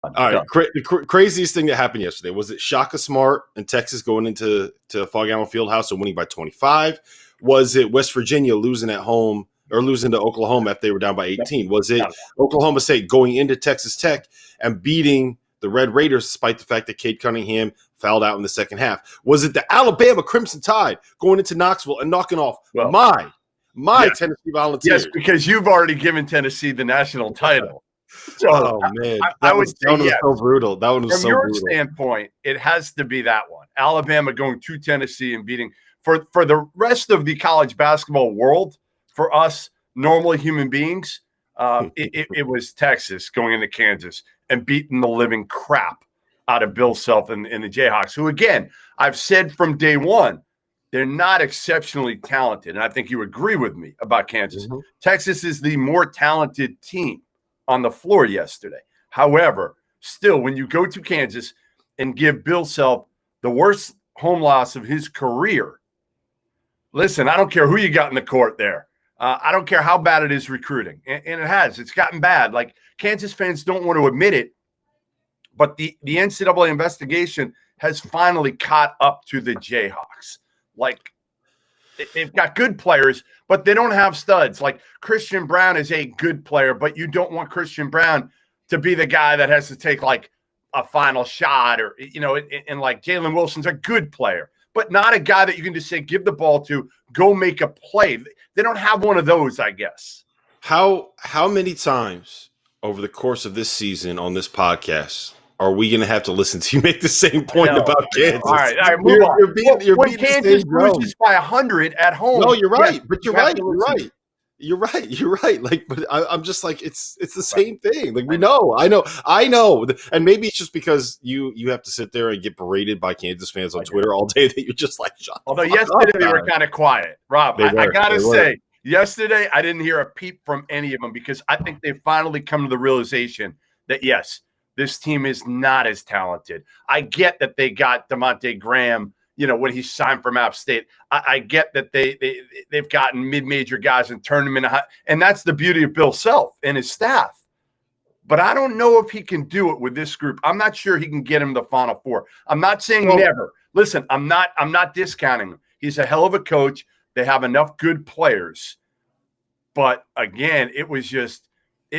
All right. The craziest thing that happened yesterday was it Shaka Smart and Texas going into Fog Allen Fieldhouse and winning by 25? Was it West Virginia losing at home or losing to Oklahoma after they were down by 18? Was it Oklahoma State going into Texas Tech and beating the Red Raiders despite the fact that Cade Cunningham fouled out in the second half? Was it the Alabama Crimson Tide going into Knoxville and knocking off my Tennessee Volunteers? Yes, because you've already given Tennessee the national title. So man, that was so brutal. That one was from so your brutal. standpoint, it has to be that one. Alabama going to Tennessee and beating for the rest of the college basketball world. For us, normal human beings, it was Texas going into Kansas and beating the living crap out of Bill Self and the Jayhawks, who, again, I've said from day one, they're not exceptionally talented. And I think you agree with me about Kansas. Mm-hmm. Texas is the more talented team on the floor yesterday. However, still, when you go to Kansas and give Bill Self the worst home loss of his career, listen, I don't care who you got in the court there. I don't care how bad it is recruiting. And it has. It's gotten bad. Like, Kansas fans don't want to admit it, but the NCAA investigation has finally caught up to the Jayhawks. Like, they've got good players, but they don't have studs. Like, Christian Brown is a good player, but you don't want Christian Brown to be the guy that has to take, like, a final shot or, and like Jalen Wilson's a good player, but not a guy that you can just say, give the ball to, go make a play. They don't have one of those, I guess. How many times over the course of this season on this podcast are we going to have to listen to you make the same point about Kansas? All right, move on. When Kansas loses by 100 at home. No, you're right. But you're right. You're right. Like, but I'm just like, it's the same thing. Like, I know. And maybe it's just because you have to sit there and get berated by Kansas fans on Twitter all day that you're just like, shut Although yesterday they were kind of quiet. Rob, I got to say, yesterday I didn't hear a peep from any of them because I think they've finally come to the realization that, yes, this team is not as talented. I get that they got Devontae Graham, when he signed from App State. I get that they've gotten mid-major guys and turned them into – and that's the beauty of Bill Self and his staff. But I don't know if he can do it with this group. I'm not sure he can get him the Final Four. I'm not saying never. Listen, I'm not discounting him. He's a hell of a coach. They have enough good players. But, again, it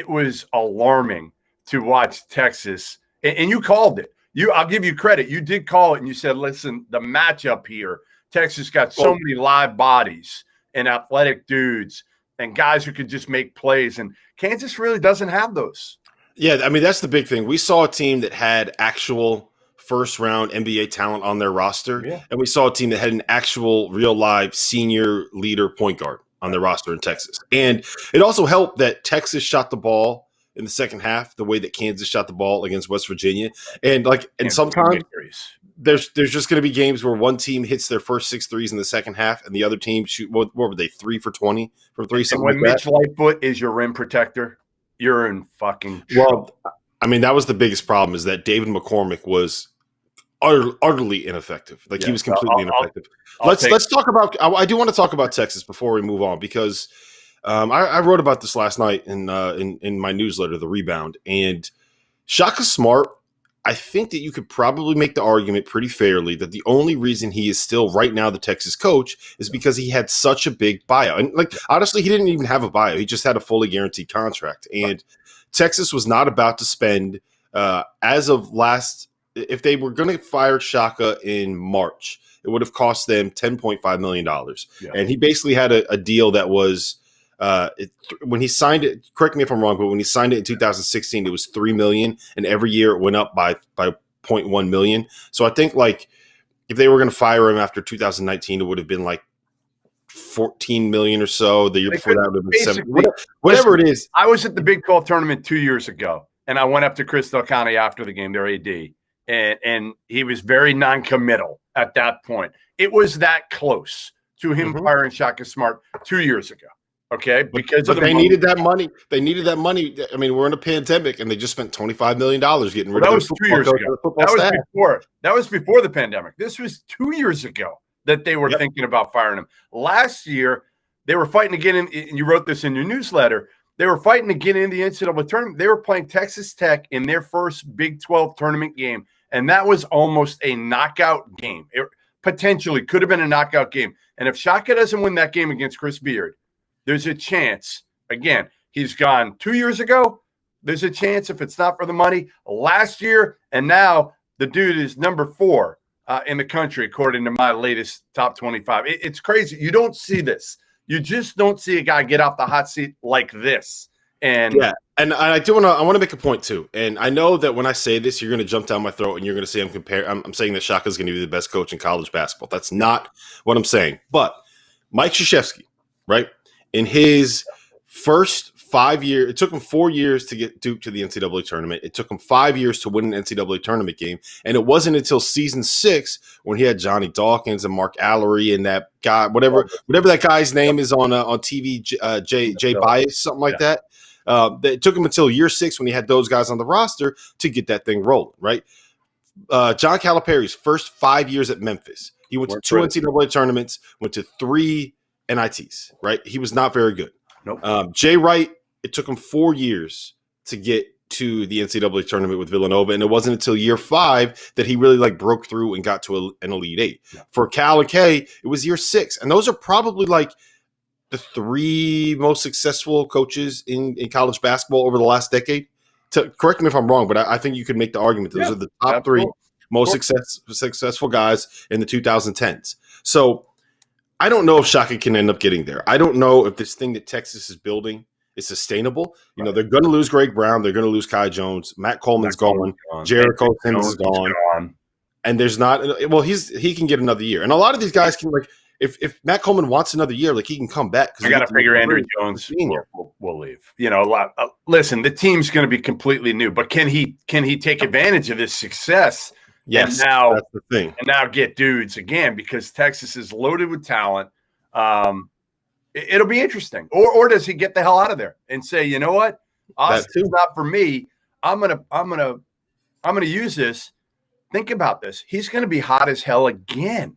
was alarming to watch Texas. And you called it. I'll give you credit. You did call it, and you said, listen, the matchup here, Texas got so many live bodies and athletic dudes and guys who could just make plays, and Kansas really doesn't have those. Yeah, I mean, that's the big thing. We saw a team that had actual first-round NBA talent on their roster, and we saw a team that had an actual real-live senior leader point guard on their roster in Texas. And it also helped that Texas shot the ball in the second half, the way that Kansas shot the ball against West Virginia. And sometimes there's just going to be games where one team hits their first 6 threes in the second half and the other team shoot, what were they, 3 for 20 from three? And when Mitch Lightfoot is your rim protector, you're in fucking trouble. Well, I mean, that was the biggest problem, is that David McCormick was utterly ineffective. Like, he was completely ineffective. Let's talk about – I do want to talk about Texas before we move on, because – I wrote about this last night in my newsletter, The Rebound, and Shaka Smart, I think that you could probably make the argument pretty fairly that the only reason he is still right now the Texas coach is because he had such a big buyout. And, like, honestly, he didn't even have a buyout. He just had a fully guaranteed contract. And Texas was not about to spend, as of last – if they were going to fire Shaka in March, it would have cost them $10.5 million. Yeah. And he basically had a deal that was – when he signed it, correct me if I'm wrong, but when he signed it in 2016, it was $3 million, and every year it went up by 0.1 million. So I think, like, if they were going to fire him after 2019, it would have been like 14 million or so. The year before that would have been 7. Whatever it is. I was at the Big 12 tournament 2 years ago, and I went up to Chris Del Conte after the game, their AD, and he was very non-committal at that point. It was that close to him firing Shaka Smart 2 years ago. Okay, because they needed that money. They needed that money. I mean, we're in a pandemic, and they just spent $25 million getting rid of. That was 2 years ago. That was before the pandemic. This was 2 years ago that they were thinking about firing him. Last year, they were fighting again, and you wrote this in your newsletter. They were fighting to get in the NCAA tournament. They were playing Texas Tech in their first Big 12 tournament game, and that was almost a knockout game. It potentially could have been a knockout game. And if Shaka doesn't win that game against Chris Beard, there's a chance. Again, he's gone 2 years ago. There's a chance if it's not for the money. Last year, and now the dude is number 4 in the country, according to my latest top 25. It's crazy. You don't see this. You just don't see a guy get off the hot seat like this. And yeah, and I want to make a point too. And I know that when I say this, you're going to jump down my throat and you're going to say I'm saying that Shaka is going to be the best coach in college basketball. That's not what I'm saying. But Mike Krzyzewski, right, in his first 5 years, it took him 4 years to get Duke to the NCAA tournament. It took him 5 years to win an NCAA tournament game. And it wasn't until season 6 when he had Johnny Dawkins and Mark Allery and that guy, whatever that guy's name is on TV, Jay Bias, something like that. It took him until year 6 when he had those guys on the roster to get that thing rolling, right? John Calipari's first 5 years at Memphis, he went to 2 NCAA tournaments, went to 3 NITs, right? He was not very good. Nope. Jay Wright, it took him 4 years to get to the NCAA tournament with Villanova, and it wasn't until year 5 that he really broke through and got to an Elite 8. Yeah. For Cal and K, it was year 6, and those are probably the 3 most successful coaches in college basketball over the last decade. Correct me if I'm wrong, but I think you could make the argument those are the top 3 most successful guys in the 2010s. So I don't know if Shaka can end up getting there. I don't know if this thing that Texas is building is sustainable. You know, they're going to lose Greg Brown. They're going to lose Kai Jones. Matt Coleman's gone. Jericho Sims is gone. And there's not – well, he can get another year. And a lot of these guys can if Matt Coleman wants another year, he can come back. I got to figure Andrew Jones will leave. You know, listen, the team's going to be completely new, but can he take advantage of this success? Yes, and now, that's the thing. And now get dudes again because Texas is loaded with talent. It'll be interesting. Or does he get the hell out of there and say, you know what, Austin's not for me. I'm gonna use this. Think about this. He's going to be hot as hell again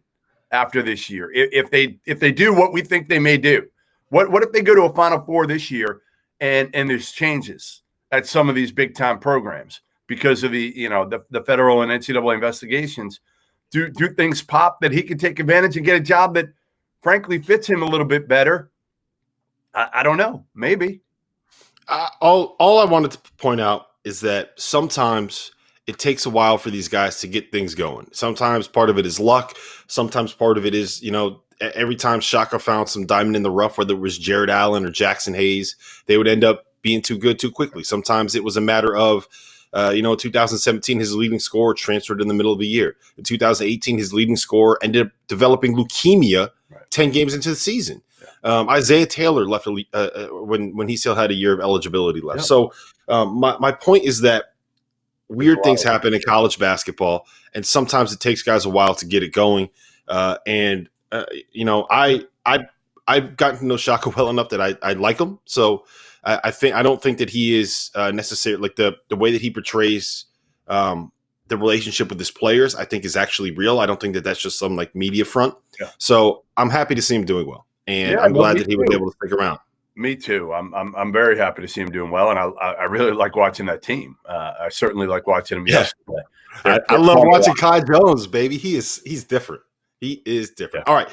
after this year if they do what we think they may do. What if they go to a Final Four this year and there's changes at some of these big time programs because of the federal and NCAA investigations? Do things pop that he can take advantage and get a job that frankly fits him a little bit better? I don't know. Maybe. All I wanted to point out is that sometimes it takes a while for these guys to get things going. Sometimes part of it is luck. Sometimes part of it is, every time Shaka found some diamond in the rough, whether it was Jared Allen or Jackson Hayes, they would end up being too good too quickly. Sometimes it was a matter of, 2017, his leading scorer transferred in the middle of the year. In 2018, his leading scorer ended up developing leukemia 10 games into the season. Isaiah Taylor left when he still had a year of eligibility left. Yep. So my point is that weird things happen in college basketball, and sometimes it takes guys a while to get it going. I've gotten to know Shaka well enough that I like him. So I don't think that he is necessarily the way that he portrays the relationship with his players, I think is actually real. I don't think that that's just some media front. Yeah. So I'm happy to see him doing well. And I'm glad that he was able to stick around. Me too. I'm very happy to see him doing well, and I really like watching that team. I certainly like watching him yesterday. I love watching Kai Jones, baby. He's different. He is different. Yeah. All right,